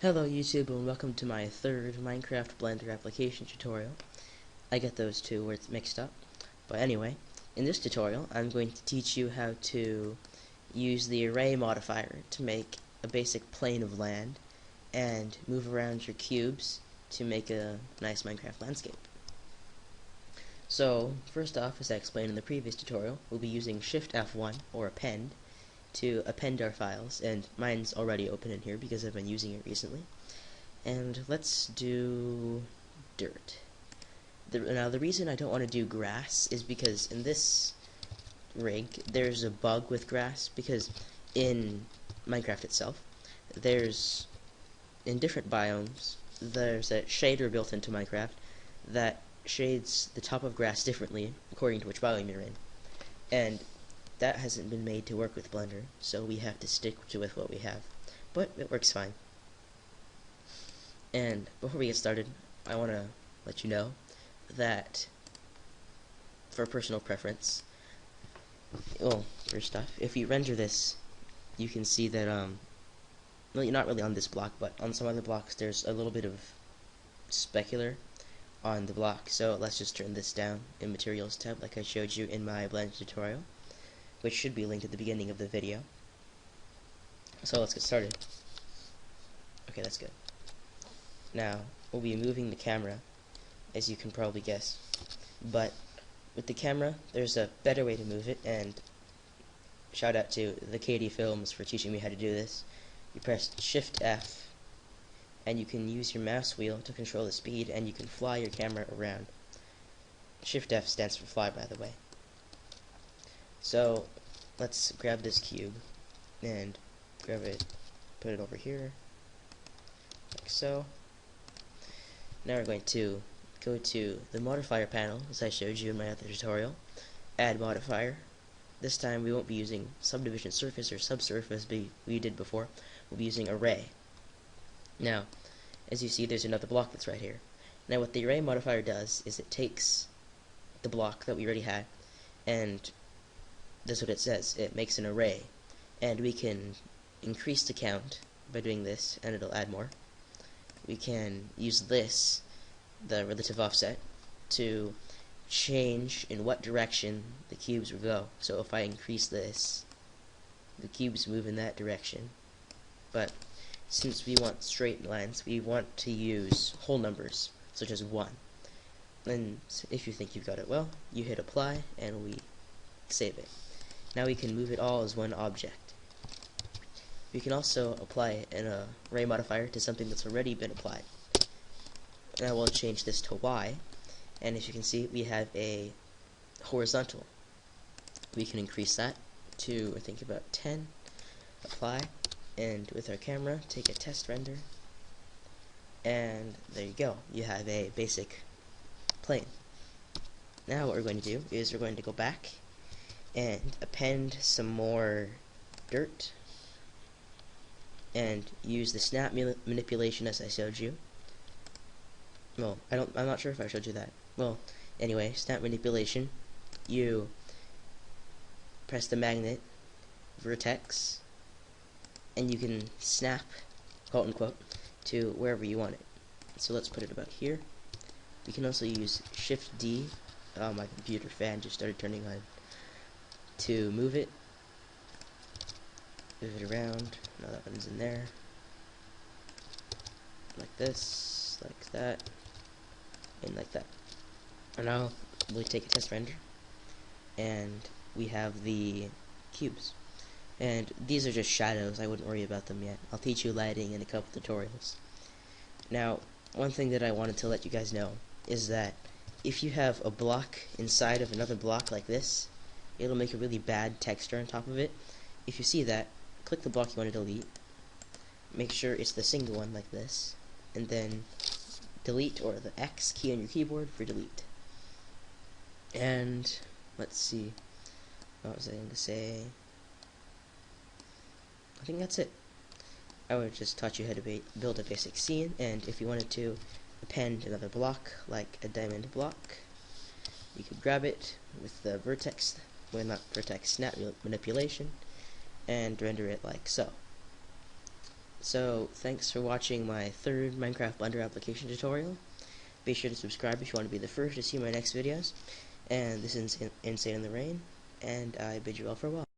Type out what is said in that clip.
Hello YouTube and welcome to my third Minecraft Blender application tutorial. I get those two where it's mixed up. But anyway, in this tutorial I'm going to teach you how to use the array modifier to make a basic plane of land and move around your cubes to make a nice Minecraft landscape. So first off, as I explained in the previous tutorial, we'll be using Shift F1 or append to append our files, and mine's already open in here because I've been using it recently. And let's do dirt. Now the reason I don't want to do grass is because in this rig there's a bug with grass, because in Minecraft itself there's, in different biomes, there's a shader built into Minecraft that shades the top of grass differently according to which biome you're in, and that hasn't been made to work with Blender, so we have to stick with what we have. But it works fine. And before we get started, I want to let you know that for personal preference, well, first off, if you render this, you can see that, well, not really on this block, but on some other blocks, there's a little bit of specular on the block. So let's just turn this down in Materials tab, like I showed you in my Blender tutorial, which should be linked at the beginning of the video. So let's get started. Okay, that's good. Now, we'll be moving the camera, as you can probably guess. But with the camera, there's a better way to move it, and shout out to the Katie Films for teaching me how to do this. You press Shift F, and you can use your mouse wheel to control the speed, and you can fly your camera around. Shift F stands for fly, by the way. So let's grab this cube and grab it, put it over here, like so. Now we're going to go to the modifier panel, as I showed you in my other tutorial, add modifier. This time we won't be using subdivision surface or subsurface we did before. We'll be using array. Now, as you see, there's another block that's right here. Now what the array modifier does is it takes the block that we already had, and that's what it says. It makes an array, and we can increase the count by doing this, and it'll add more. We can use this, the relative offset, to change in what direction the cubes will go. So if I increase this, the cubes move in that direction. But since we want straight lines, we want to use whole numbers, such as 1. And if you think you've got it well, you hit apply, and we save it. Now we can move it all as one object. We can also apply an array modifier to something that's already been applied. Now we'll change this to Y, and as you can see, we have a horizontal. We can increase that to, I think, about 10. Apply, and with our camera, take a test render, and there you go. You have a basic plane. Now what we're going to do is we're going to go back and append some more dirt and use the snap manipulation as I showed you. Well, I'm not sure if I showed you that. Well, anyway, snap manipulation, you press the magnet vertex and you can snap, quote unquote, to wherever you want it. So let's put it about here. We can also use Shift D. Oh, my computer fan just started turning on. To move it around. Now that one's in there, like this, like that, and like that. And now we'll take a test render, and we have the cubes. And these are just shadows. I wouldn't worry about them yet. I'll teach you lighting in a couple tutorials. Now, one thing that I wanted to let you guys know is that if you have a block inside of another block like this, it'll make a really bad texture on top of it. If you see that, click the block you want to delete. Make sure it's the single one like this, and then delete, or the X key on your keyboard for delete. And let's see, what was I going to say? I think that's it. I would have just taught you how to build a basic scene, and if you wanted to append another block, like a diamond block, you could grab it with the vertex, well, not vertex, snap manipulation, and render it like so. So thanks for watching my third Minecraft Blender application tutorial. Be sure to subscribe if you want to be the first to see my next videos. And this is Insane in the Rain, and I bid you all farewell.